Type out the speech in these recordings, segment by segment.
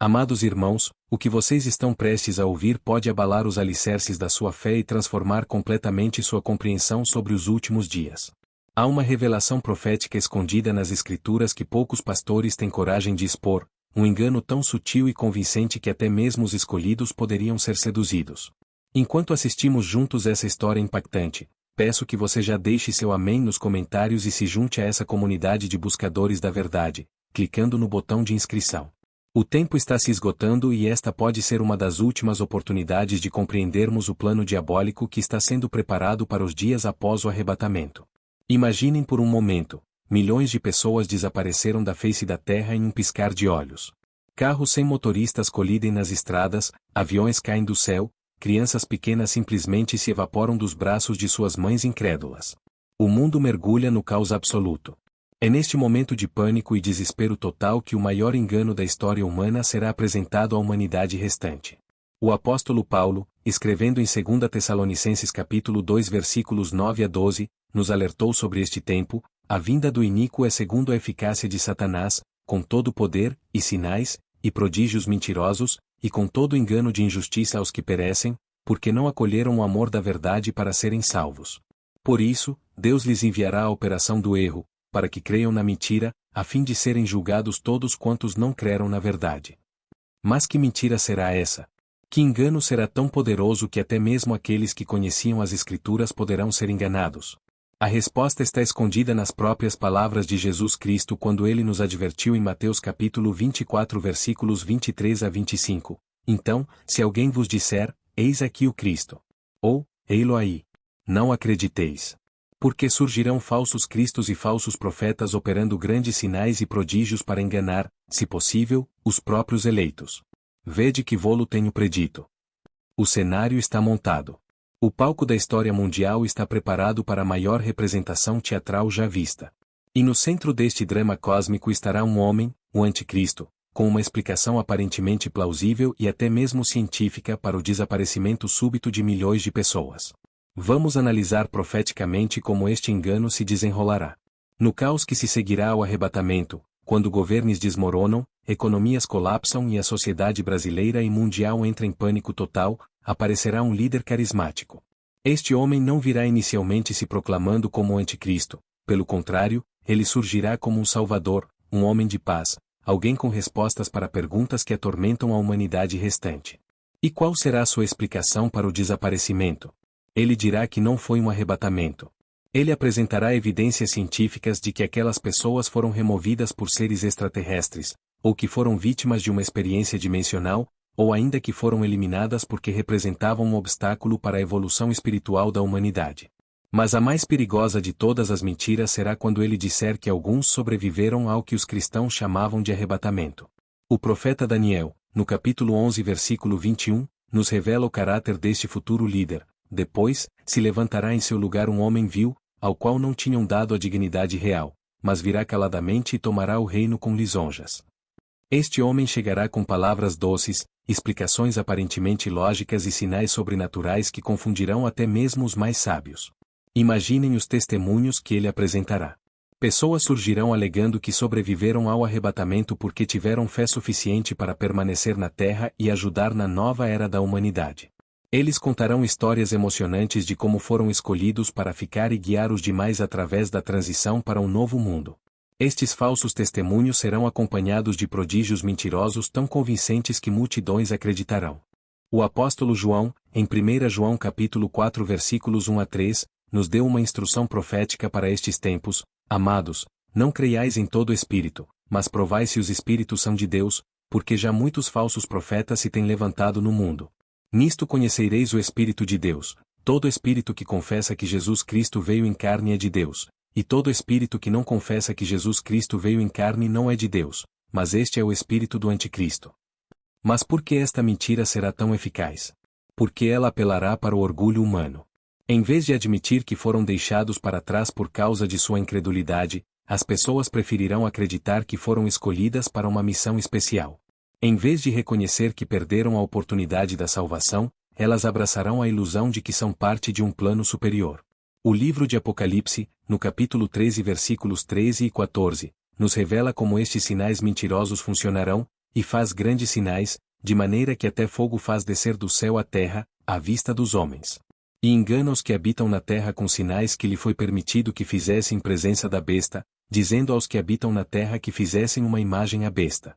Amados irmãos, o que vocês estão prestes a ouvir pode abalar os alicerces da sua fé e transformar completamente sua compreensão sobre os últimos dias. Há uma revelação profética escondida nas Escrituras que poucos pastores têm coragem de expor, um engano tão sutil e convincente que até mesmo os escolhidos poderiam ser seduzidos. Enquanto assistimos juntos essa história impactante, peço que você já deixe seu amém nos comentários e se junte a essa comunidade de buscadores da verdade, clicando no botão de inscrição. O tempo está se esgotando e esta pode ser uma das últimas oportunidades de compreendermos o plano diabólico que está sendo preparado para os dias após o arrebatamento. Imaginem por um momento, milhões de pessoas desapareceram da face da terra em um piscar de olhos. Carros sem motoristas colidem nas estradas, aviões caem do céu, crianças pequenas simplesmente se evaporam dos braços de suas mães incrédulas. O mundo mergulha no caos absoluto. É neste momento de pânico e desespero total que o maior engano da história humana será apresentado à humanidade restante. O apóstolo Paulo, escrevendo em 2 Tessalonicenses capítulo 2 versículos 9 a 12, nos alertou sobre este tempo: a vinda do iníquo é segundo a eficácia de Satanás, com todo poder, e sinais, e prodígios mentirosos, e com todo engano de injustiça aos que perecem, porque não acolheram o amor da verdade para serem salvos. Por isso, Deus lhes enviará a operação do erro, para que creiam na mentira, a fim de serem julgados todos quantos não creram na verdade. Mas que mentira será essa? Que engano será tão poderoso que até mesmo aqueles que conheciam as Escrituras poderão ser enganados? A resposta está escondida nas próprias palavras de Jesus Cristo quando ele nos advertiu em Mateus capítulo 24 versículos 23 a 25. Então, se alguém vos disser, eis aqui o Cristo, ou, ei-lo aí, não acrediteis. Porque surgirão falsos cristos e falsos profetas operando grandes sinais e prodígios para enganar, se possível, os próprios eleitos. Vede que vô-lo tenho predito. O cenário está montado. O palco da história mundial está preparado para a maior representação teatral já vista. E no centro deste drama cósmico estará um homem, o Anticristo, com uma explicação aparentemente plausível e até mesmo científica para o desaparecimento súbito de milhões de pessoas. Vamos analisar profeticamente como este engano se desenrolará. No caos que se seguirá ao arrebatamento, quando governos desmoronam, economias colapsam e a sociedade brasileira e mundial entra em pânico total, aparecerá um líder carismático. Este homem não virá inicialmente se proclamando como o Anticristo, pelo contrário, ele surgirá como um salvador, um homem de paz, alguém com respostas para perguntas que atormentam a humanidade restante. E qual será a sua explicação para o desaparecimento? Ele dirá que não foi um arrebatamento. Ele apresentará evidências científicas de que aquelas pessoas foram removidas por seres extraterrestres, ou que foram vítimas de uma experiência dimensional, ou ainda que foram eliminadas porque representavam um obstáculo para a evolução espiritual da humanidade. Mas a mais perigosa de todas as mentiras será quando ele disser que alguns sobreviveram ao que os cristãos chamavam de arrebatamento. O profeta Daniel, no capítulo 11 versículo 21, nos revela o caráter deste futuro líder. Depois, se levantará em seu lugar um homem vil, ao qual não tinham dado a dignidade real, mas virá caladamente e tomará o reino com lisonjas. Este homem chegará com palavras doces, explicações aparentemente lógicas e sinais sobrenaturais que confundirão até mesmo os mais sábios. Imaginem os testemunhos que ele apresentará. Pessoas surgirão alegando que sobreviveram ao arrebatamento porque tiveram fé suficiente para permanecer na terra e ajudar na nova era da humanidade. Eles contarão histórias emocionantes de como foram escolhidos para ficar e guiar os demais através da transição para um novo mundo. Estes falsos testemunhos serão acompanhados de prodígios mentirosos tão convincentes que multidões acreditarão. O apóstolo João, em 1 João capítulo 4 versículos 1 a 3, nos deu uma instrução profética para estes tempos: amados, não creiais em todo espírito, mas provai se os espíritos são de Deus, porque já muitos falsos profetas se têm levantado no mundo. Nisto conhecereis o Espírito de Deus: todo espírito que confessa que Jesus Cristo veio em carne é de Deus, e todo espírito que não confessa que Jesus Cristo veio em carne não é de Deus, mas este é o espírito do Anticristo. Mas por que esta mentira será tão eficaz? Porque ela apelará para o orgulho humano. Em vez de admitir que foram deixados para trás por causa de sua incredulidade, as pessoas preferirão acreditar que foram escolhidas para uma missão especial. Em vez de reconhecer que perderam a oportunidade da salvação, elas abraçarão a ilusão de que são parte de um plano superior. O livro de Apocalipse, no capítulo 13 versículos 13 e 14, nos revela como estes sinais mentirosos funcionarão, e faz grandes sinais, de maneira que até fogo faz descer do céu à terra, à vista dos homens. E engana os que habitam na terra com sinais que lhe foi permitido que fizessem em presença da besta, dizendo aos que habitam na terra que fizessem uma imagem à besta.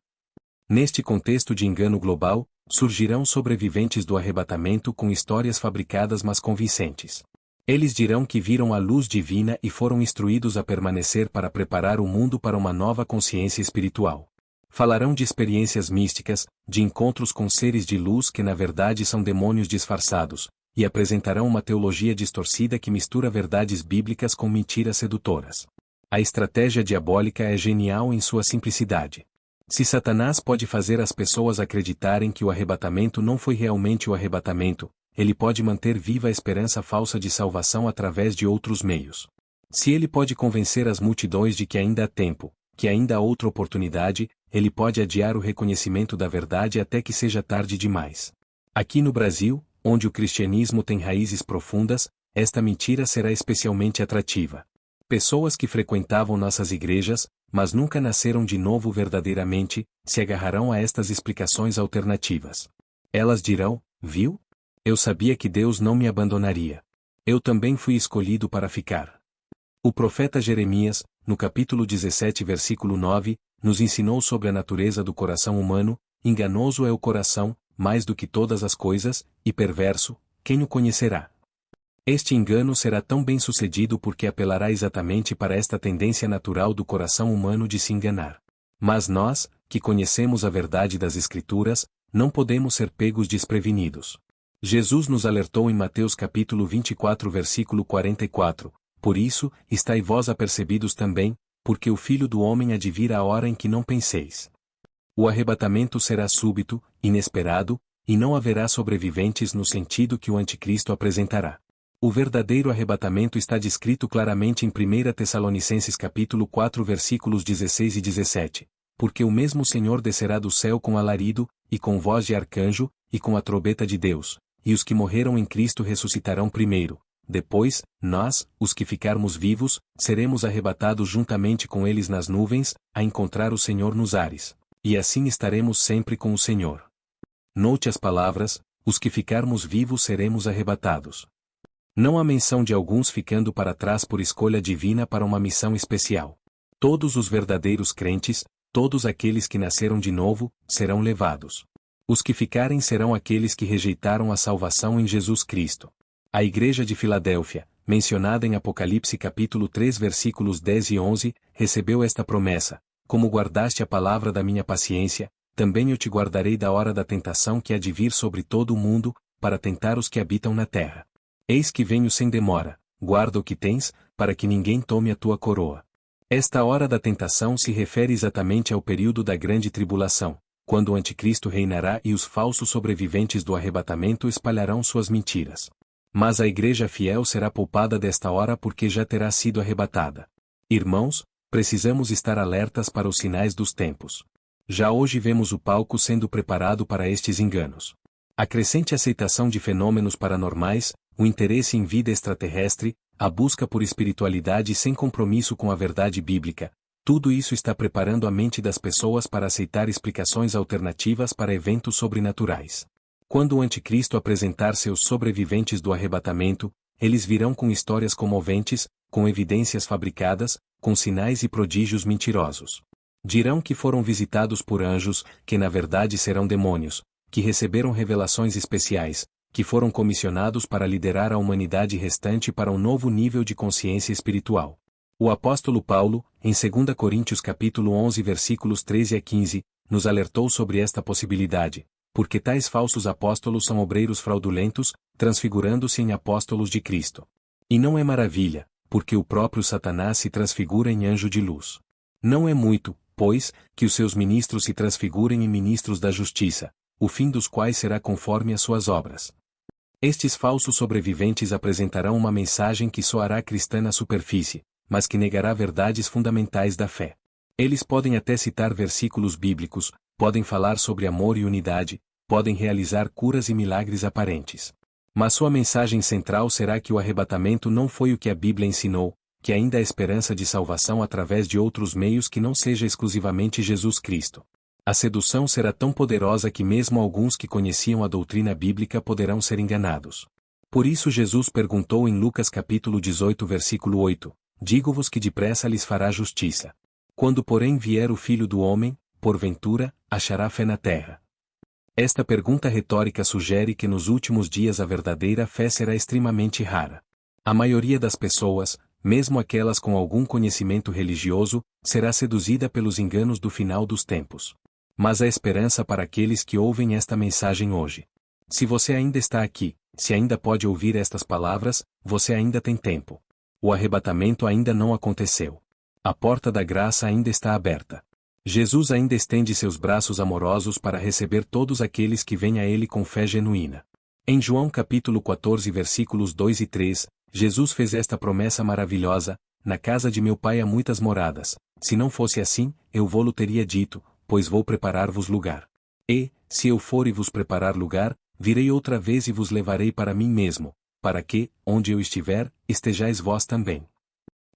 Neste contexto de engano global, surgirão sobreviventes do arrebatamento com histórias fabricadas mas convincentes. Eles dirão que viram a luz divina e foram instruídos a permanecer para preparar o mundo para uma nova consciência espiritual. Falarão de experiências místicas, de encontros com seres de luz que na verdade são demônios disfarçados, e apresentarão uma teologia distorcida que mistura verdades bíblicas com mentiras sedutoras. A estratégia diabólica é genial em sua simplicidade. Se Satanás pode fazer as pessoas acreditarem que o arrebatamento não foi realmente o arrebatamento, ele pode manter viva a esperança falsa de salvação através de outros meios. Se ele pode convencer as multidões de que ainda há tempo, que ainda há outra oportunidade, ele pode adiar o reconhecimento da verdade até que seja tarde demais. Aqui no Brasil, onde o cristianismo tem raízes profundas, esta mentira será especialmente atrativa. Pessoas que frequentavam nossas igrejas, mas nunca nasceram de novo verdadeiramente, se agarrarão a estas explicações alternativas. Elas dirão: viu? Eu sabia que Deus não me abandonaria. Eu também fui escolhido para ficar. O profeta Jeremias, no capítulo 17 versículo 9, nos ensinou sobre a natureza do coração humano: enganoso é o coração, mais do que todas as coisas, e perverso, quem o conhecerá? Este engano será tão bem sucedido porque apelará exatamente para esta tendência natural do coração humano de se enganar. Mas nós, que conhecemos a verdade das Escrituras, não podemos ser pegos desprevenidos. Jesus nos alertou em Mateus capítulo 24 versículo 44, por isso, estai vós apercebidos também, porque o Filho do Homem há de vir à hora em que não penseis. O arrebatamento será súbito, inesperado, e não haverá sobreviventes no sentido que o anticristo apresentará. O verdadeiro arrebatamento está descrito claramente em 1 Tessalonicenses capítulo 4 versículos 16 e 17, porque o mesmo Senhor descerá do céu com alarido, e com voz de arcanjo, e com a trombeta de Deus, e os que morreram em Cristo ressuscitarão primeiro. Depois, nós, os que ficarmos vivos, seremos arrebatados juntamente com eles nas nuvens, a encontrar o Senhor nos ares. E assim estaremos sempre com o Senhor. Note as palavras: os que ficarmos vivos seremos arrebatados. Não há menção de alguns ficando para trás por escolha divina para uma missão especial. Todos os verdadeiros crentes, todos aqueles que nasceram de novo, serão levados. Os que ficarem serão aqueles que rejeitaram a salvação em Jesus Cristo. A igreja de Filadélfia, mencionada em Apocalipse capítulo 3 versículos 10 e 11, recebeu esta promessa: como guardaste a palavra da minha paciência, também eu te guardarei da hora da tentação que há de vir sobre todo o mundo, para tentar os que habitam na terra. Eis que venho sem demora, guarda o que tens, para que ninguém tome a tua coroa. Esta hora da tentação se refere exatamente ao período da grande tribulação, quando o anticristo reinará e os falsos sobreviventes do arrebatamento espalharão suas mentiras. Mas a igreja fiel será poupada desta hora porque já terá sido arrebatada. Irmãos, precisamos estar alertas para os sinais dos tempos. Já hoje vemos o palco sendo preparado para estes enganos. A crescente aceitação de fenômenos paranormais, o interesse em vida extraterrestre, a busca por espiritualidade sem compromisso com a verdade bíblica, tudo isso está preparando a mente das pessoas para aceitar explicações alternativas para eventos sobrenaturais. Quando o anticristo apresentar seus sobreviventes do arrebatamento, eles virão com histórias comoventes, com evidências fabricadas, com sinais e prodígios mentirosos. Dirão que foram visitados por anjos, que na verdade serão demônios, que receberam revelações especiais, que foram comissionados para liderar a humanidade restante para um novo nível de consciência espiritual. O apóstolo Paulo, em 2 Coríntios capítulo 11 versículos 13 a 15, nos alertou sobre esta possibilidade, porque tais falsos apóstolos são obreiros fraudulentos, transfigurando-se em apóstolos de Cristo. E não é maravilha, porque o próprio Satanás se transfigura em anjo de luz. Não é muito, pois, que os seus ministros se transfigurem em ministros da justiça, o fim dos quais será conforme as suas obras. Estes falsos sobreviventes apresentarão uma mensagem que soará cristã na superfície, mas que negará verdades fundamentais da fé. Eles podem até citar versículos bíblicos, podem falar sobre amor e unidade, podem realizar curas e milagres aparentes. Mas sua mensagem central será que o arrebatamento não foi o que a Bíblia ensinou, que ainda há esperança de salvação através de outros meios que não seja exclusivamente Jesus Cristo. A sedução será tão poderosa que mesmo alguns que conheciam a doutrina bíblica poderão ser enganados. Por isso Jesus perguntou em Lucas capítulo 18 versículo 8, digo-vos que depressa lhes fará justiça. Quando porém vier o Filho do Homem, porventura, achará fé na terra? Esta pergunta retórica sugere que nos últimos dias a verdadeira fé será extremamente rara. A maioria das pessoas, mesmo aquelas com algum conhecimento religioso, será seduzida pelos enganos do final dos tempos. Mas há esperança para aqueles que ouvem esta mensagem hoje. Se você ainda está aqui, se ainda pode ouvir estas palavras, você ainda tem tempo. O arrebatamento ainda não aconteceu. A porta da graça ainda está aberta. Jesus ainda estende seus braços amorosos para receber todos aqueles que vêm a Ele com fé genuína. Em João capítulo 14 versículos 2 e 3, Jesus fez esta promessa maravilhosa, na casa de meu Pai há muitas moradas, se não fosse assim, eu vô-lo teria dito, pois vou preparar-vos lugar. E, se eu for e vos preparar lugar, virei outra vez e vos levarei para mim mesmo, para que, onde eu estiver, estejais vós também.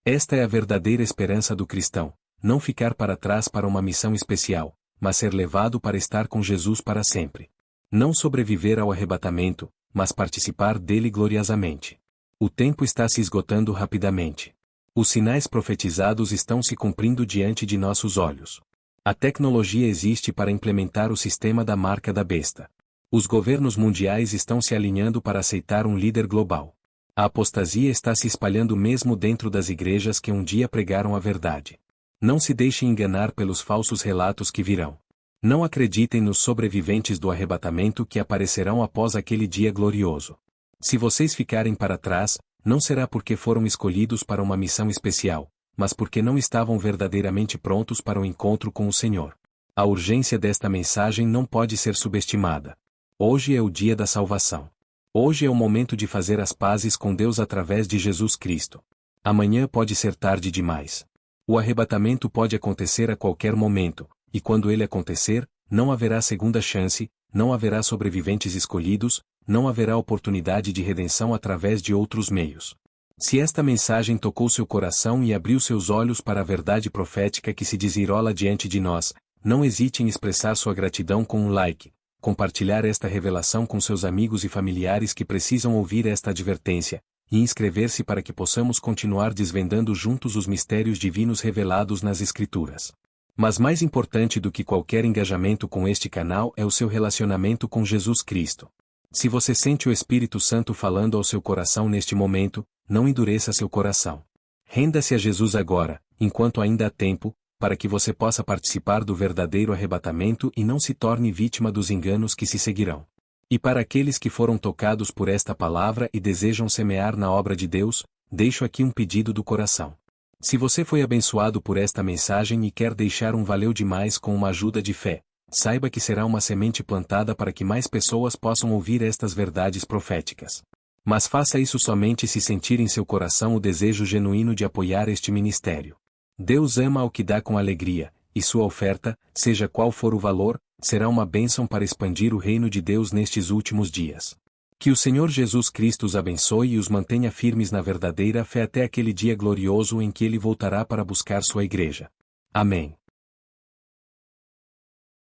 Esta é a verdadeira esperança do cristão, não ficar para trás para uma missão especial, mas ser levado para estar com Jesus para sempre. Não sobreviver ao arrebatamento, mas participar dele gloriosamente. O tempo está se esgotando rapidamente. Os sinais profetizados estão se cumprindo diante de nossos olhos. A tecnologia existe para implementar o sistema da marca da besta. Os governos mundiais estão se alinhando para aceitar um líder global. A apostasia está se espalhando mesmo dentro das igrejas que um dia pregaram a verdade. Não se deixem enganar pelos falsos relatos que virão. Não acreditem nos sobreviventes do arrebatamento que aparecerão após aquele dia glorioso. Se vocês ficarem para trás, não será porque foram escolhidos para uma missão especial, mas porque não estavam verdadeiramente prontos para o encontro com o Senhor. A urgência desta mensagem não pode ser subestimada. Hoje é o dia da salvação. Hoje é o momento de fazer as pazes com Deus através de Jesus Cristo. Amanhã pode ser tarde demais. O arrebatamento pode acontecer a qualquer momento, e quando ele acontecer, não haverá segunda chance, não haverá sobreviventes escolhidos, não haverá oportunidade de redenção através de outros meios. Se esta mensagem tocou seu coração e abriu seus olhos para a verdade profética que se desenrola diante de nós, não hesite em expressar sua gratidão com um like, compartilhar esta revelação com seus amigos e familiares que precisam ouvir esta advertência, e inscrever-se para que possamos continuar desvendando juntos os mistérios divinos revelados nas Escrituras. Mas mais importante do que qualquer engajamento com este canal é o seu relacionamento com Jesus Cristo. Se você sente o Espírito Santo falando ao seu coração neste momento, não endureça seu coração. Renda-se a Jesus agora, enquanto ainda há tempo, para que você possa participar do verdadeiro arrebatamento e não se torne vítima dos enganos que se seguirão. E para aqueles que foram tocados por esta palavra e desejam semear na obra de Deus, deixo aqui um pedido do coração. Se você foi abençoado por esta mensagem e quer deixar um valeu demais com uma ajuda de fé, saiba que será uma semente plantada para que mais pessoas possam ouvir estas verdades proféticas. Mas faça isso somente se sentir em seu coração o desejo genuíno de apoiar este ministério. Deus ama ao que dá com alegria, e sua oferta, seja qual for o valor, será uma bênção para expandir o reino de Deus nestes últimos dias. Que o Senhor Jesus Cristo os abençoe e os mantenha firmes na verdadeira fé até aquele dia glorioso em que Ele voltará para buscar sua igreja. Amém.